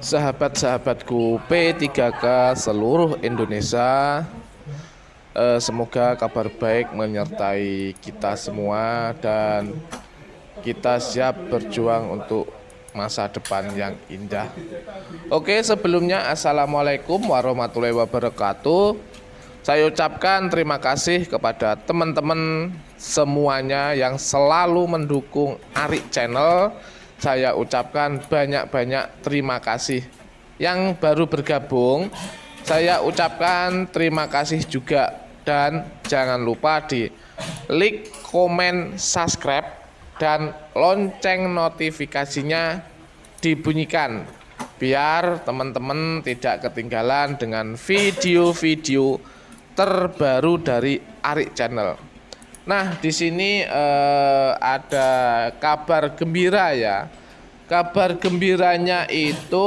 Sahabat-sahabatku P3K seluruh Indonesia, semoga kabar baik menyertai kita semua dan kita siap berjuang untuk masa depan yang indah. Oke, sebelumnya Assalamualaikum warahmatullahi wabarakatuh. Saya ucapkan terima kasih kepada teman-teman semuanya yang selalu mendukung Arik Channel. Saya ucapkan banyak-banyak terima kasih. Yang baru bergabung, saya ucapkan terima kasih juga. Dan jangan lupa di like, komen, subscribe, dan lonceng notifikasinya dibunyikan, biar teman-teman tidak ketinggalan dengan video-video terbaru dari Arik Channel. Nah, di sini ada kabar gembira ya. Kabar gembiranya itu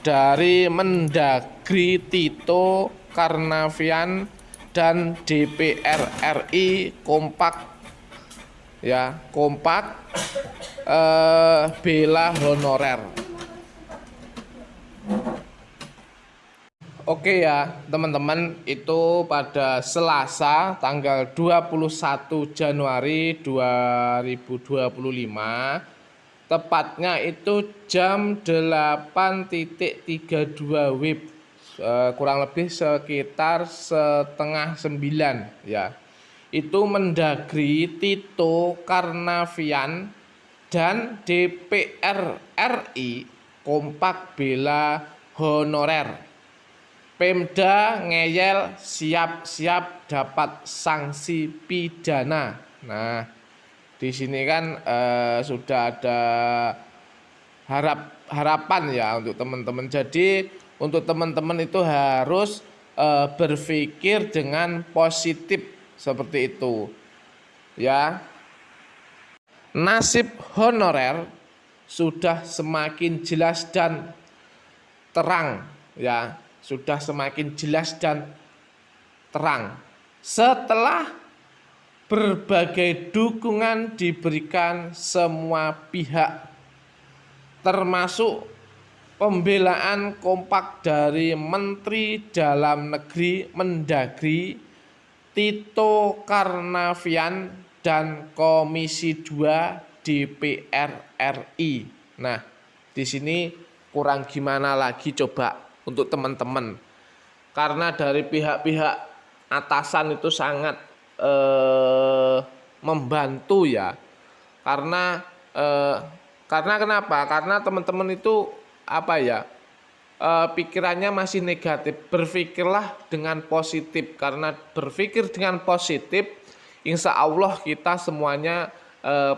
dari Mendagri Tito Karnavian dan DPR RI kompak ya, bela honorer. Oke ya teman-teman, itu pada Selasa tanggal 21 Januari 2025, tepatnya itu jam 8.32 WIB, kurang lebih sekitar setengah 9 ya. Itu Mendagri Tito Karnavian dan DPR RI kompak bela honorer. Pemda ngeyel siap-siap dapat sanksi pidana. Nah, di sini kan sudah ada harapan ya untuk teman-teman. Jadi untuk teman-teman itu harus berpikir dengan positif seperti itu. Ya. Nasib honorer sudah semakin jelas dan terang ya. Sudah semakin jelas dan terang setelah berbagai dukungan diberikan semua pihak, termasuk pembelaan kompak dari Menteri Dalam Negeri Mendagri Tito Karnavian dan Komisi 2 DPR RI. Nah, di sini kurang gimana lagi coba untuk teman-teman, karena dari pihak-pihak atasan itu sangat membantu ya, karena kenapa? Karena teman-teman itu apa ya, pikirannya masih negatif. Berpikirlah dengan positif, karena berpikir dengan positif insya Allah kita semuanya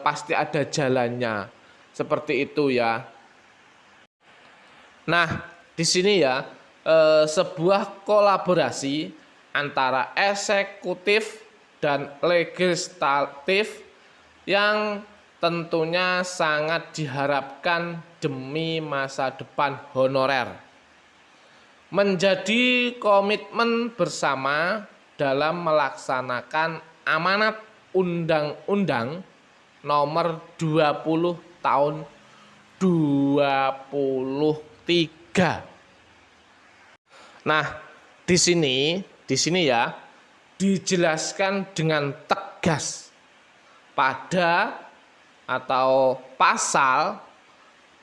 pasti ada jalannya, seperti itu ya. Nah, di sini ya sebuah kolaborasi antara eksekutif dan legislatif yang tentunya sangat diharapkan demi masa depan honorer. Menjadi komitmen bersama dalam melaksanakan amanat Undang-Undang Nomor 20 Tahun 2023. Nah, di sini ya dijelaskan dengan tegas pada atau pasal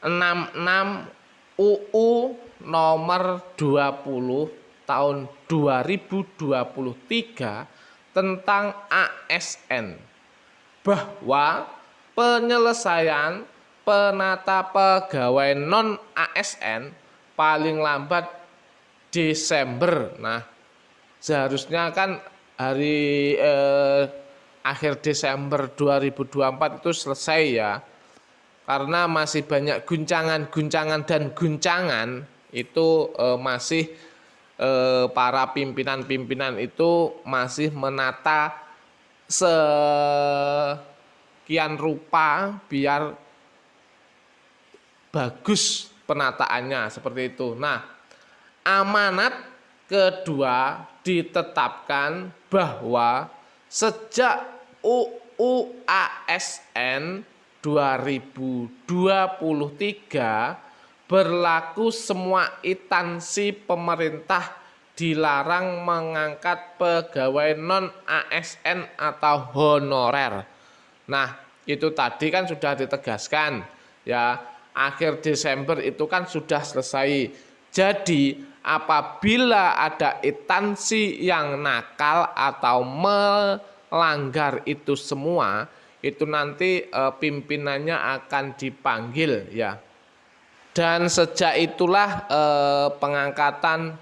66 UU nomor 20 tahun 2023 tentang ASN, bahwa penyelesaian penata pegawai non ASN paling lambat Desember. Nah, seharusnya kan hari akhir Desember 2024 itu selesai ya. Karena masih banyak guncangan dan guncangan itu masih para pimpinan itu masih menata sekian rupa biar bagus penataannya, seperti itu. Nah, amanat kedua ditetapkan bahwa sejak UU ASN 2023 berlaku semua instansi pemerintah dilarang mengangkat pegawai non-ASN atau honorer. Nah, itu tadi kan sudah ditegaskan ya, akhir Desember itu kan sudah selesai. Jadi apabila ada instansi yang nakal atau melanggar itu semua, itu nanti pimpinannya akan dipanggil ya. Dan sejak itulah pengangkatan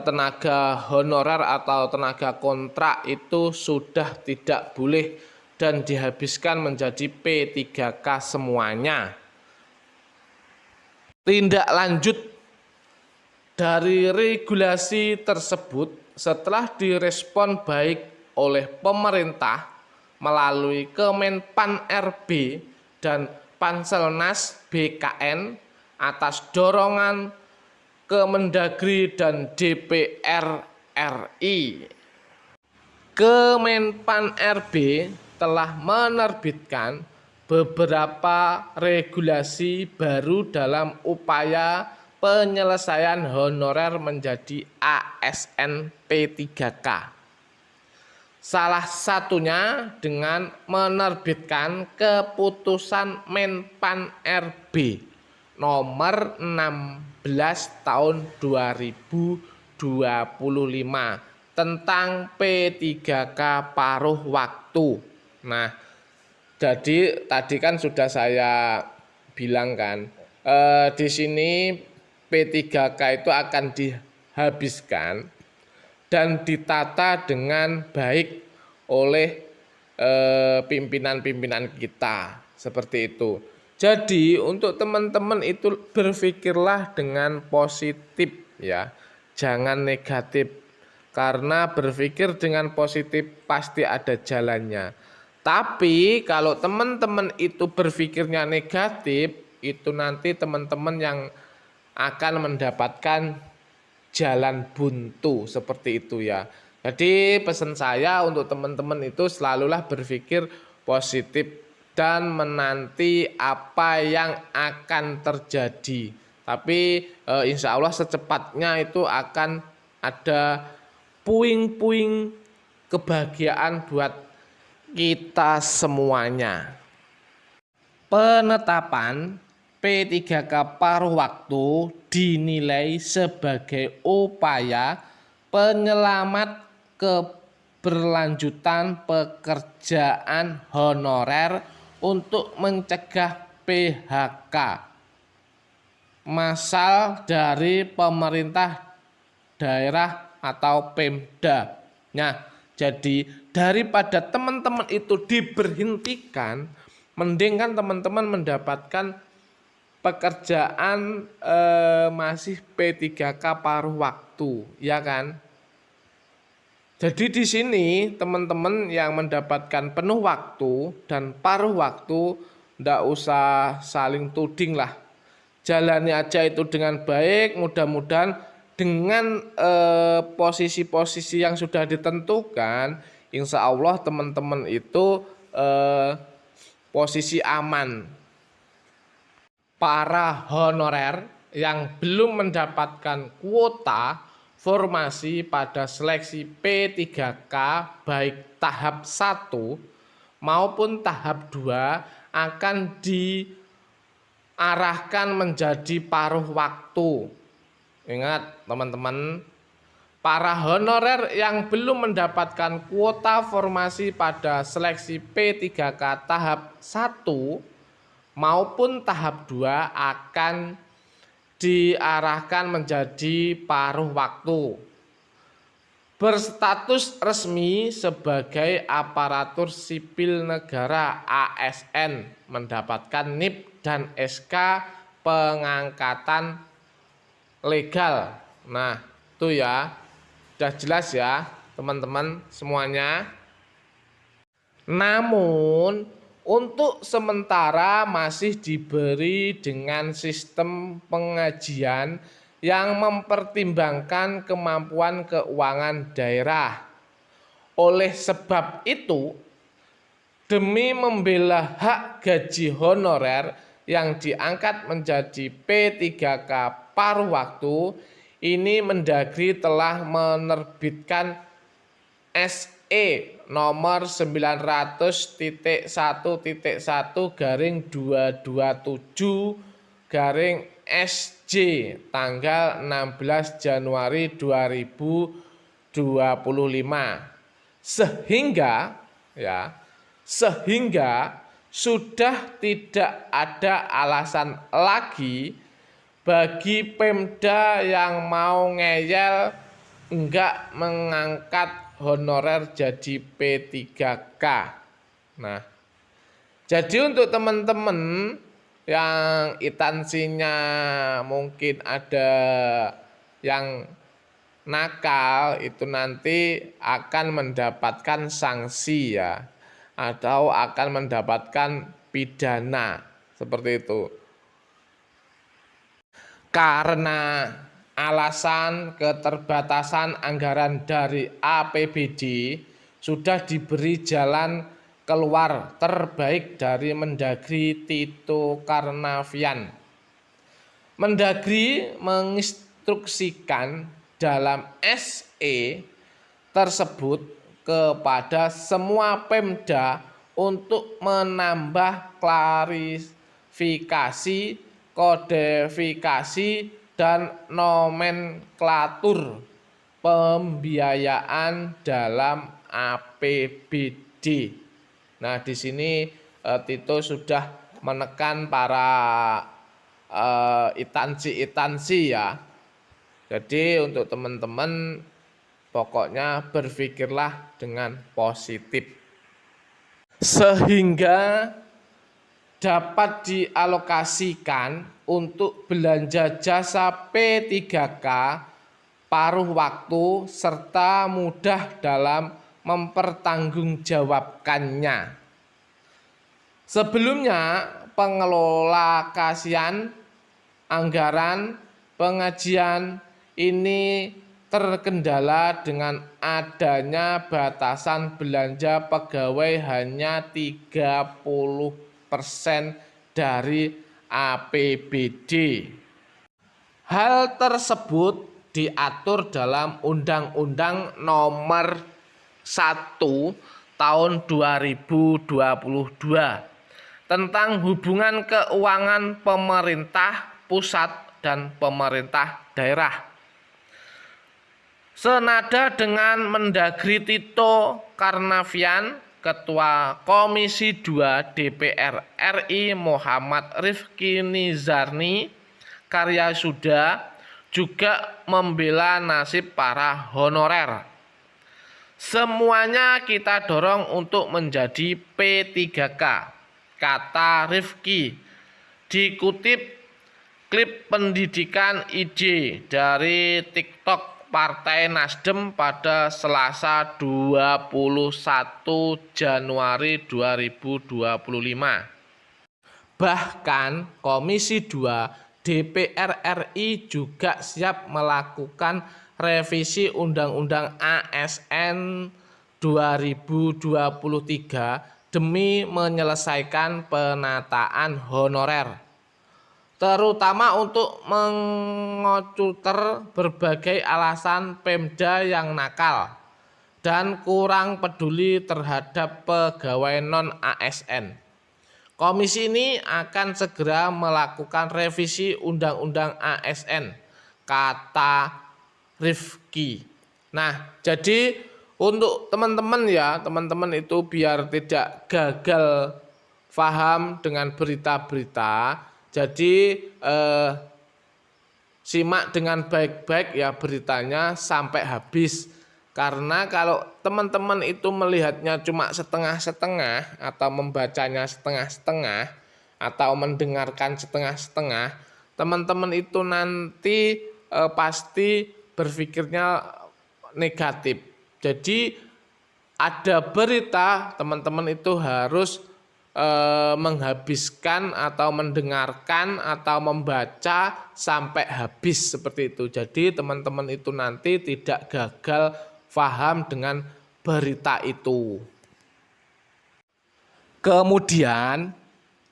tenaga honorer atau tenaga kontrak itu sudah tidak boleh dan dihabiskan menjadi P3K semuanya. Tindak lanjut dari regulasi tersebut setelah direspon baik oleh pemerintah melalui Kemenpan RB dan Panselnas BKN atas dorongan Kemendagri dan DPR RI. Kemenpan RB telah menerbitkan beberapa regulasi baru dalam upaya penyelesaian honorer menjadi ASN P3K. Salah satunya dengan menerbitkan keputusan Menpan RB nomor 16 tahun 2025 tentang P3K paruh waktu. Nah, jadi tadi kan sudah saya bilang kan, di sini P3K itu akan dihabiskan dan ditata dengan baik oleh pimpinan-pimpinan kita, seperti itu. Jadi untuk teman-teman itu berpikirlah dengan positif ya, jangan negatif. Karena berpikir dengan positif pasti ada jalannya. Tapi kalau teman-teman itu berpikirnya negatif, itu nanti teman-teman yang akan mendapatkan jalan buntu seperti itu ya. Jadi pesan saya untuk teman-teman itu selalulah berpikir positif dan menanti apa yang akan terjadi. Tapi insya Allah secepatnya itu akan ada puing-puing kebahagiaan buat kita semuanya. Penetapan P3K paruh waktu dinilai sebagai upaya penyelamat keberlanjutan pekerjaan honorer untuk mencegah PHK massal dari pemerintah daerah atau Pemda. Nah, jadi daripada teman-teman itu diberhentikan, mending kan teman-teman mendapatkan pekerjaan masih P3K paruh waktu, ya kan? Jadi di sini teman-teman yang mendapatkan penuh waktu dan paruh waktu ndak usah saling tuding lah. Jalani aja itu dengan baik, mudah-mudahan dengan posisi-posisi yang sudah ditentukan, insya Allah teman-teman itu posisi aman. Para honorer yang belum mendapatkan kuota formasi pada seleksi P3K baik tahap 1 maupun tahap 2 akan diarahkan menjadi paruh waktu. Ingat teman-teman, para honorer yang belum mendapatkan kuota formasi pada seleksi P3K tahap 1 maupun tahap 2 akan diarahkan menjadi paruh waktu. Berstatus resmi sebagai aparatur sipil negara ASN, mendapatkan NIP dan SK pengangkatan legal. Nah, itu ya. Sudah jelas ya, teman-teman semuanya. Namun untuk sementara masih diberi dengan sistem pengajian yang mempertimbangkan kemampuan keuangan daerah. Oleh sebab itu, demi membela hak gaji honorer yang diangkat menjadi P3K paruh waktu, ini Mendagri telah menerbitkan SE nomor 900.1.1/227/SJ tanggal 16 Januari 2025, sehingga sudah tidak ada alasan lagi bagi Pemda yang mau ngeyel enggak mengangkat honorer jadi P3K. Nah, jadi untuk teman-teman yang itansinya mungkin ada yang nakal, itu nanti akan mendapatkan sanksi ya, atau akan mendapatkan pidana seperti itu. Karena alasan keterbatasan anggaran dari APBD, sudah diberi jalan keluar terbaik dari Mendagri Tito Karnavian. Mendagri menginstruksikan dalam SE tersebut kepada semua Pemda untuk menambah klarifikasi, kodifikasi, dan nomenklatur pembiayaan dalam APBD. Nah, di sini Tito sudah menekan para itansi ya. Jadi untuk teman-teman pokoknya berpikirlah dengan positif sehingga dapat dialokasikan untuk belanja jasa P3K paruh waktu serta mudah dalam mempertanggungjawabkannya. Sebelumnya pengelola kasihan anggaran pengajian ini terkendala dengan adanya batasan belanja pegawai hanya 30% dari APBD. Hal tersebut diatur dalam Undang-Undang Nomor 1 Tahun 2022 tentang hubungan keuangan pemerintah pusat dan pemerintah daerah. Senada dengan Mendagri Tito Karnavian, Ketua Komisi 2 DPR RI Muhammad Rifki Nizarni Karyasuda juga membela nasib para honorer. Semuanya kita dorong untuk menjadi P3K, kata Rifki. Dikutip klip pendidikan IJ dari TikTok Partai Nasdem pada Selasa 21 Januari 2025. Bahkan Komisi 2 DPR RI juga siap melakukan revisi Undang-Undang ASN 2023 demi menyelesaikan penataan honorer, terutama untuk mengocuter berbagai alasan Pemda yang nakal dan kurang peduli terhadap pegawai non-ASN. Komisi ini akan segera melakukan revisi Undang-Undang ASN, kata Rifki. Nah, jadi untuk teman-teman ya, teman-teman itu biar tidak gagal paham dengan berita-berita, jadi simak dengan baik-baik ya beritanya sampai habis. Karena kalau teman-teman itu melihatnya cuma setengah-setengah atau membacanya setengah-setengah atau mendengarkan setengah-setengah, teman-teman itu nanti pasti berpikirnya negatif. Jadi ada berita, teman-teman itu harus menghabiskan atau mendengarkan atau membaca sampai habis seperti itu. Jadi teman-teman itu nanti tidak gagal paham dengan berita itu. Kemudian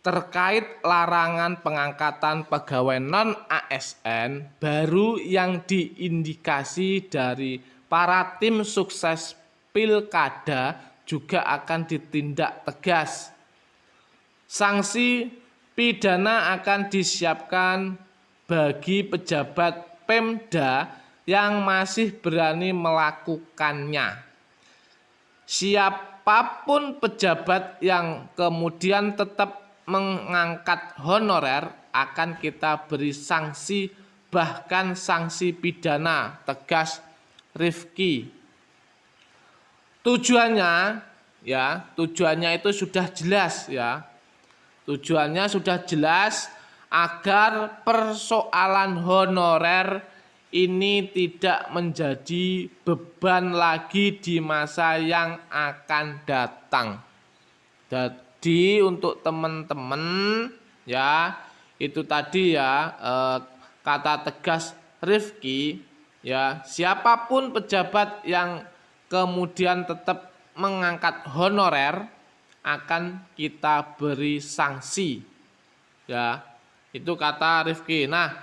terkait larangan pengangkatan pegawai non-ASN baru yang diindikasi dari para tim sukses pilkada juga akan ditindak tegas. Sanksi pidana akan disiapkan bagi pejabat Pemda yang masih berani melakukannya. Siapapun pejabat yang kemudian tetap mengangkat honorer akan kita beri sanksi, bahkan sanksi pidana, tegas Rifki. Tujuannya itu sudah jelas ya. Tujuannya sudah jelas agar persoalan honorer ini tidak menjadi beban lagi di masa yang akan datang. Jadi untuk teman-teman ya, itu tadi ya kata tegas Rifki ya, siapapun pejabat yang kemudian tetap mengangkat honorer akan kita beri sanksi. Ya, itu kata Rifki. Nah,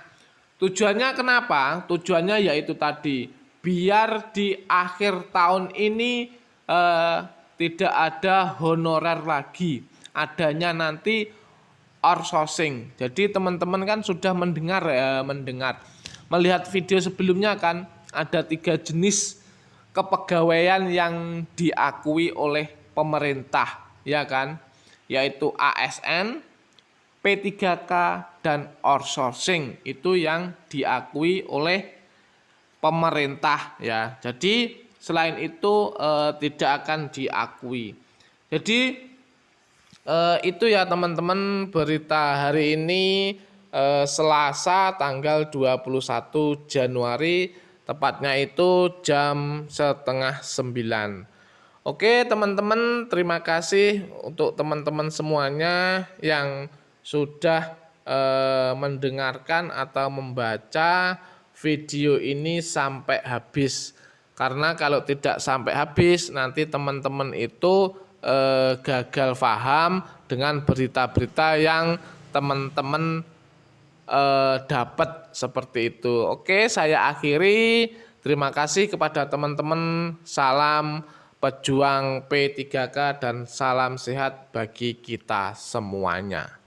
tujuannya kenapa? Tujuannya yaitu tadi, biar di akhir tahun ini tidak ada honorer lagi, adanya nanti outsourcing. Jadi teman-teman kan sudah melihat video sebelumnya kan, ada 3 jenis kepegawaian yang diakui oleh pemerintah, ya kan? Yaitu ASN, P3K, dan outsourcing, itu yang diakui oleh pemerintah ya. Jadi selain itu tidak akan diakui. Jadi itu ya teman-teman berita hari ini, Selasa tanggal 21 Januari, tepatnya itu jam 8:30. Oke teman-teman, terima kasih untuk teman-teman semuanya yang sudah mendengarkan atau membaca video ini sampai habis. Karena kalau tidak sampai habis, nanti teman-teman itu gagal paham dengan berita-berita yang teman-teman dapat seperti itu. Oke, saya akhiri. Terima kasih kepada teman-teman. Salam pejuang P3K dan salam sehat bagi kita semuanya.